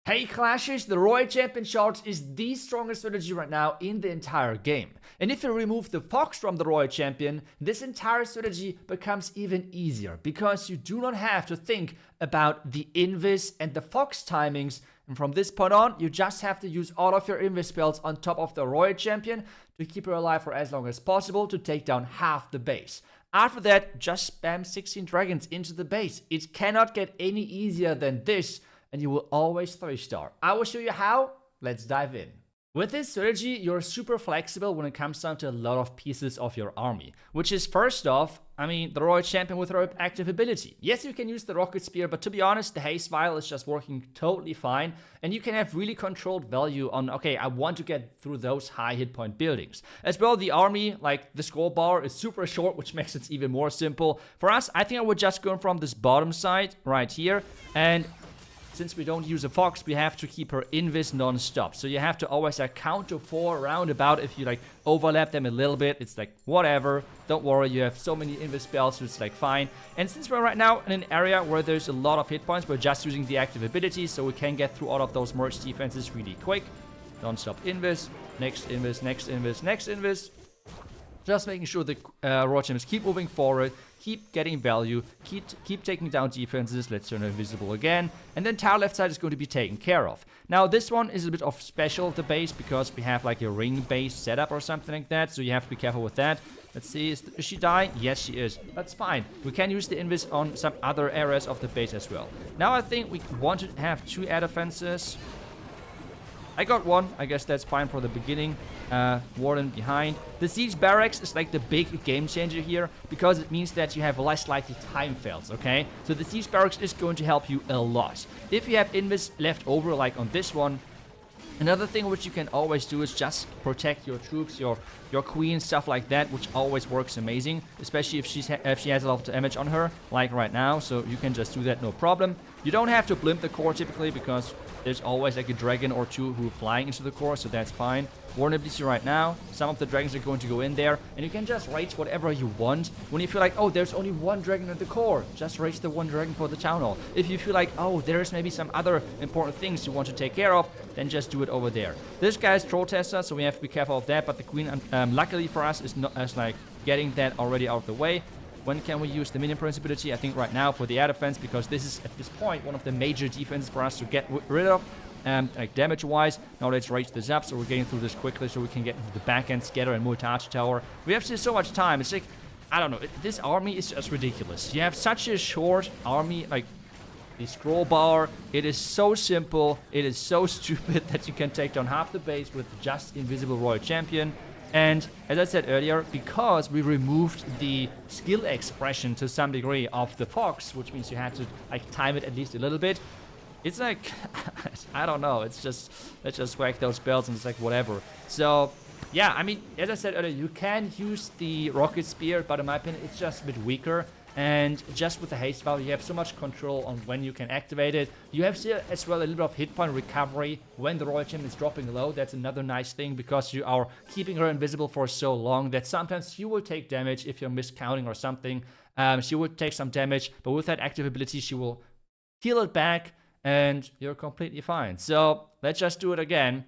Hey Clashers, the Royal Champion Shards is the strongest strategy right now in the entire game. And if you remove the Fox from the Royal Champion, this entire strategy becomes even easier because you do not have to think about the Invis and the Fox timings. And from this point on, you just have to use all of your Invis spells on top of the Royal Champion to keep her alive for as long as possible to take down half the base. After that, just spam 16 dragons into the base. It cannot get any easier than this. And you will always 3-star. I will show you how. Let's dive in. With this strategy, you're super flexible when it comes down to a lot of pieces of your army. Which is first off, the Royal Champion with her active ability. Yes, you can use the Rocket Spear, but to be honest, the Haste Vial is just working totally fine. And you can have really controlled value on, okay, I want to get through those high hit point buildings. As well, the army, like the scroll bar, is super short, which makes it even more simple. For us, I think I would just go from this bottom side right here. And since we don't use a Fox, we have to keep her Invis non-stop. So you have to always count to 4 roundabout. If you overlap them a little bit, it's whatever. Don't worry, you have so many Invis spells, so it's fine. And since we're right now in an area where there's a lot of hit points, we're just using the active abilities, so we can get through all of those merge defenses really quick. Non-stop Invis, next Invis, next Invis, next Invis. Just making sure the Royal Champions keep moving forward, keep getting value, keep taking down defenses. Let's turn invisible again. And then tower left side is going to be taken care of. Now this one is a bit of special, the base, because we have a ring base setup or something like that. So you have to be careful with that. Let's see, is she dying? Yes, she is. That's fine. We can use the Invis on some other areas of the base as well. Now I think we want to have 2 air defenses. I got 1. I guess that's fine for the beginning. Warden behind. The Siege Barracks is the big game changer here because it means that you have less likely time fails, okay? So the Siege Barracks is going to help you a lot. If you have Invis left over like on this one, another thing which you can always do is just protect your troops, your queen, stuff like that, which always works amazing, especially if she has a lot of damage on her, like right now. So you can just do that, no problem. You don't have to blimp the core typically because there's always a dragon or 2 who are flying into the core, so that's fine. Warden ability right now. Some of the dragons are going to go in there, and you can just rage whatever you want. When you feel like, oh, there's only 1 dragon at the core, just rage the 1 dragon for the town hall. If you feel like, oh, there's maybe some other important things you want to take care of, then just do it over there. This guy is troll tester, so we have to be careful of that, but the queen, luckily for us, is not as getting that already out of the way. When can we use the minion principality? I think right now for the air defense, because this is at this point one of the major defenses for us to get rid of. Damage wise, now let's raise this up so we're getting through this quickly so we can get into the back end scatter and multi-arch tower. We have still so much time. It's I don't know, this army is just ridiculous. You have such a short army, the scroll bar. It is so simple, it is so stupid that you can take down half the base with just invisible Royal Champion. And as I said earlier, because we removed the skill expression to some degree of the Fox, which means you had to time it at least a little bit, it's I don't know, it's just, let's just whack those spells and it's whatever. So yeah, as I said earlier, you can use the Rocket Spear, but in my opinion, it's just a bit weaker. And just with the haste value, you have so much control on when you can activate it. You have as well a little bit of hit point recovery when the Royal Champion is dropping low. That's another nice thing because you are keeping her invisible for so long that sometimes you will take damage if you're miscounting or something. She will take some damage, but with that active ability, she will heal it back and you're completely fine. So let's just do it again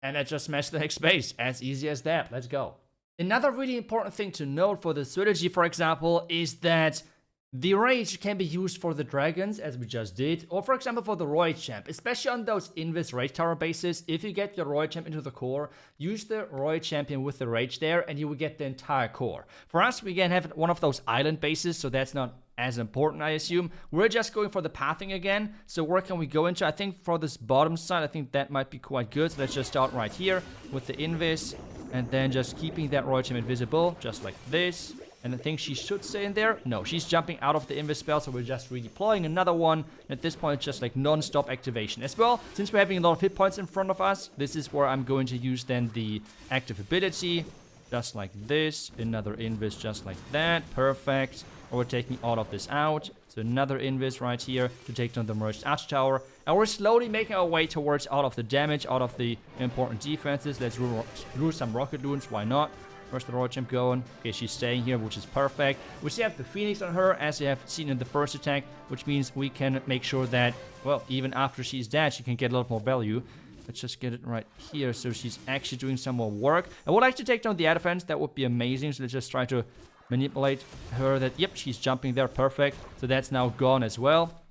and let's just smash the next base. As easy as that. Let's go. Another really important thing to note for the strategy, for example, is that the rage can be used for the dragons, as we just did, or for example for the Royal Champ, especially on those Invis Rage Tower bases. If you get your Royal Champ into the core, use the Royal Champion with the rage there, and you will get the entire core. For us, we can have one of those island bases, so that's not as important, I assume. We're just going for the pathing again, so where can we go into? I think for this bottom side, I think that might be quite good. So let's just start right here with the Invis. And then just keeping that Royal Champion invisible, just like this. And I think she should stay in there. No, she's jumping out of the Invis spell, so we're just redeploying another one. At this point, it's just non-stop activation. As well, since we're having a lot of hit points in front of us, this is where I'm going to use then the active ability. Just like this. Another Invis just like that. Perfect. Or we're taking all of this out. So another Invis right here to take down the merged arch tower. And we're slowly making our way towards all of the damage, out of the important defenses. Let's lure some rocket loons, why not? Where's the Royal Champ going? Okay, she's staying here, which is perfect. We still have the Phoenix on her, as you have seen in the first attack, which means we can make sure that, well, even after she's dead, she can get a lot more value. Let's just get it right here, so she's actually doing some more work. I would like to take down the air defense. That would be amazing. So let's just try to manipulate her. That, yep, she's jumping there. Perfect. So that's now gone as well.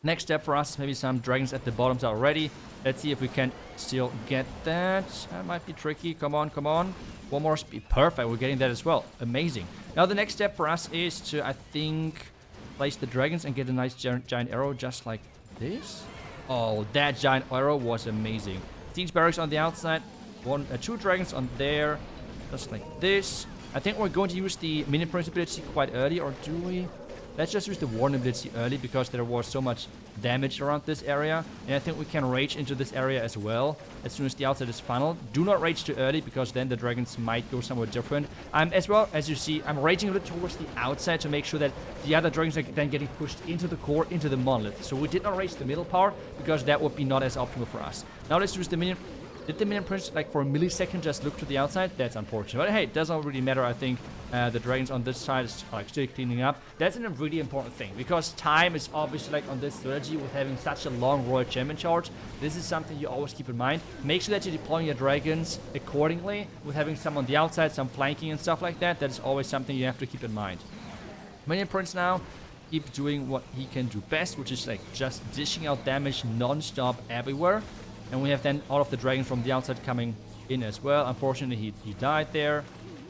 Next step for us is maybe some dragons at the bottoms already. Let's see if we can still get that. That might be tricky. Come on, come on. One more speed. Perfect. We're getting that as well. Amazing. Now the next step for us is to, I think, place the dragons and get a nice giant arrow just like this. Oh, that giant arrow was amazing. Siege barracks on the outside. Two dragons on there. Just like this. I think we're going to use the minion prince ability quite early, or do we? Let's just use the warden ability early because there was so much damage around this area. And I think we can rage into this area as well as soon as the outside is funneled. Do not rage too early because then the dragons might go somewhere different. As well, as you see, I'm raging a little towards the outside to make sure that the other dragons are then getting pushed into the core, into the monolith. So we did not rage the middle part because that would be not as optimal for us. Now let's use the minion. Did the minion prince, like, for a millisecond just look to the outside? That's unfortunate. But hey, it doesn't really matter. I think the dragons on this side is like still cleaning up. That's a really important thing because time is obviously, like, on this strategy with having such a long Royal Champion charge. This is something you always keep in mind. Make sure that you're deploying your dragons accordingly with having some on the outside, some flanking and stuff like that. That is always something you have to keep in mind. Minion prince now keep doing what he can do best, which is like just dishing out damage non-stop everywhere. And we have then all of the dragons from the outside coming in as well. Unfortunately, he died there.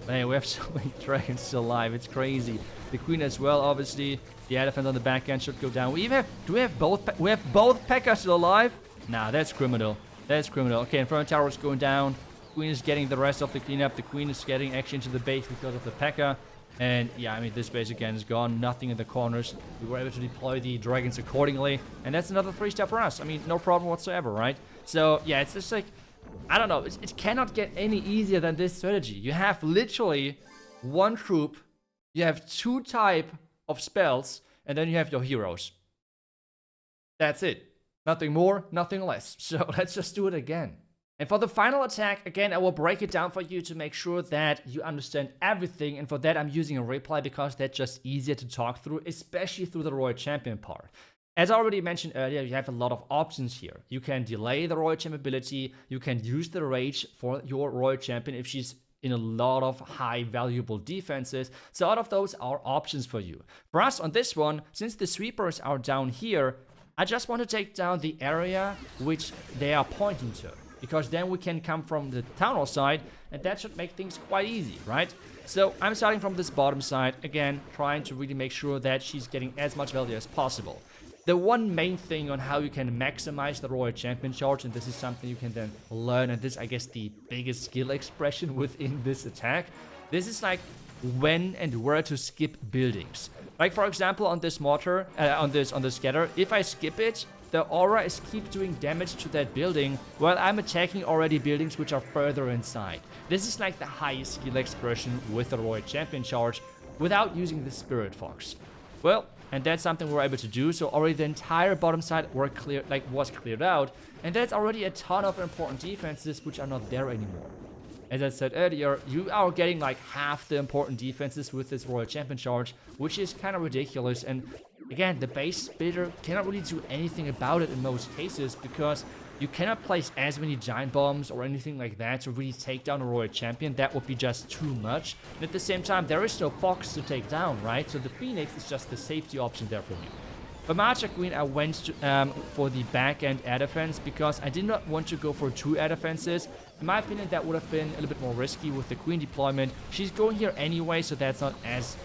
But hey, we have so many dragons still alive. It's crazy. The queen as well, obviously. The elephant on the back end should go down. We even have, do we have both? We have both P.E.K.K.A still alive? Nah, that's criminal. That's criminal. Okay, Inferno Tower is going down. Queen is getting the rest of the cleanup. The queen is getting actually into the base because of the P.E.K.K.A. And yeah, I mean, this base again is gone. Nothing in the corners. We were able to deploy the dragons accordingly. And that's another 3-step for us. I mean, no problem whatsoever, right? So yeah, it's just like, I don't know. It cannot get any easier than this strategy. You have literally one troop. You have 2 type of spells. And then you have your heroes. That's it. Nothing more, nothing less. So let's just do it again. And for the final attack, again, I will break it down for you to make sure that you understand everything. And for that, I'm using a replay because that's just easier to talk through, especially through the Royal Champion part. As I already mentioned earlier, you have a lot of options here. You can delay the Royal Champion ability. You can use the rage for your Royal Champion if she's in a lot of high valuable defenses. So all of those are options for you. For us on this one, since the sweepers are down here, I just want to take down the area which they are pointing to. Because then we can come from the town hall side, and that should make things quite easy, right? So I'm starting from this bottom side, again, trying to really make sure that she's getting as much value as possible. The one main thing on how you can maximize the Royal Champion charge, and this is something you can then learn, and this, I guess, the biggest skill expression within this attack. This is like when and where to skip buildings. Like, for example, on this mortar, on this scatter, if I skip it, the aura is keep doing damage to that building while I'm attacking already buildings which are further inside. This is like the highest skill expression with the Royal Champion charge without using the Spirit Fox. Well, and that's something we're able to do, so already the entire bottom side was cleared out, and that's already a ton of important defenses which are not there anymore. As I said earlier, you are getting like half the important defenses with this Royal Champion charge, which is kind of ridiculous. And again, the base builder cannot really do anything about it in most cases because you cannot place as many giant bombs or anything like that to really take down a Royal Champion. That would be just too much. And at the same time, there is no Fox to take down, right? So the Phoenix is just the safety option there for you. For Master Queen, I went to, for the back-end air defense because I did not want to go for 2 air defenses. In my opinion, that would have been a little bit more risky with the Queen deployment. She's going here anyway, so that's not as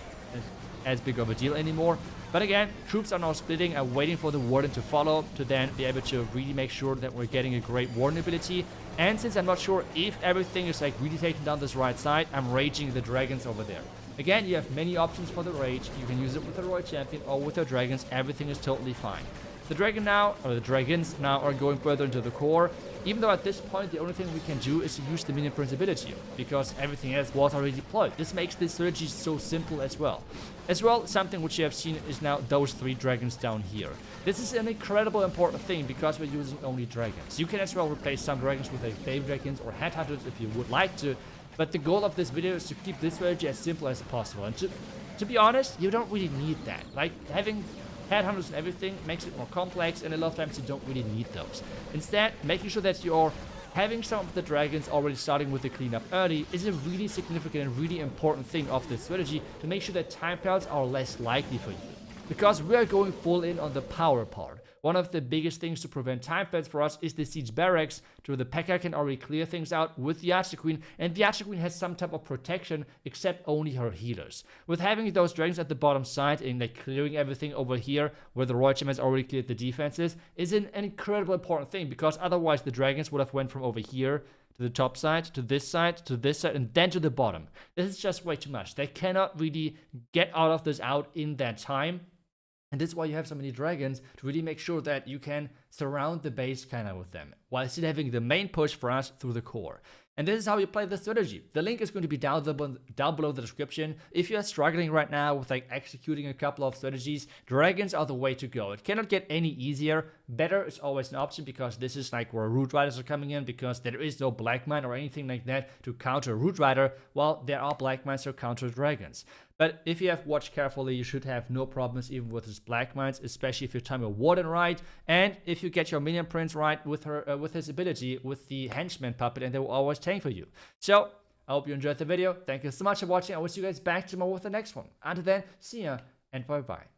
big of a deal anymore. But again, troops are now splitting. I'm waiting for the Warden to follow to then be able to really make sure that we're getting a great Warden ability. And since I'm not sure if everything is like really taking down this right side, I'm raging the dragons over there. Again, you have many options for the rage. You can use it with the Royal Champion or with the dragons. Everything is totally fine. The dragons now are going further into the core. Even though at this point the only thing we can do is to use the minion prince ability because everything else was already deployed. This makes this strategy so simple as well. As well, something which you have seen is now those 3 dragons down here. This is an incredible important thing because we're using only dragons. You can as well replace some dragons with like baby dragons or headhunters if you would like to. But the goal of this video is to keep this strategy as simple as possible. And to be honest, you don't really need that. Like, having headhunters and everything makes it more complex, and a lot of times you don't really need those. Instead, making sure that you're having some of the dragons already starting with the cleanup early is a really significant and really important thing of this strategy to make sure that time fails are less likely for you. Because we are going full in on the power part. One of the biggest things to prevent time fails for us is the siege barracks, where the P.E.K.K.A can already clear things out with the iTzu Queen, and the iTzu Queen has some type of protection except only her healers. With having those dragons at the bottom side and like clearing everything over here where the Royal Champ has already cleared the defenses is an incredibly important thing, because otherwise the dragons would have went from over here to the top side, to this side, to this side, and then to the bottom. This is just way too much. They cannot really get out of this out in that time. And this is why you have so many dragons, to really make sure that you can surround the base kind of with them, while still having the main push for us through the core. And this is how you play the strategy. The link is going to be down below the description. If you are struggling right now with like executing a couple of strategies, dragons are the way to go. It cannot get any easier. Better is always an option, because this is like where root riders are coming in, because there is no black mine or anything like that to counter root rider, while there are black mines to counter dragons. But if you have watched carefully, you should have no problems even with his black mines, especially if you time your warden right, and if you get your minion prince right with her with his ability with the henchman puppet, and they will always tank for you. So I hope you enjoyed the video. Thank you so much for watching. I will see you guys back tomorrow with the next one. Until then, see ya and bye bye.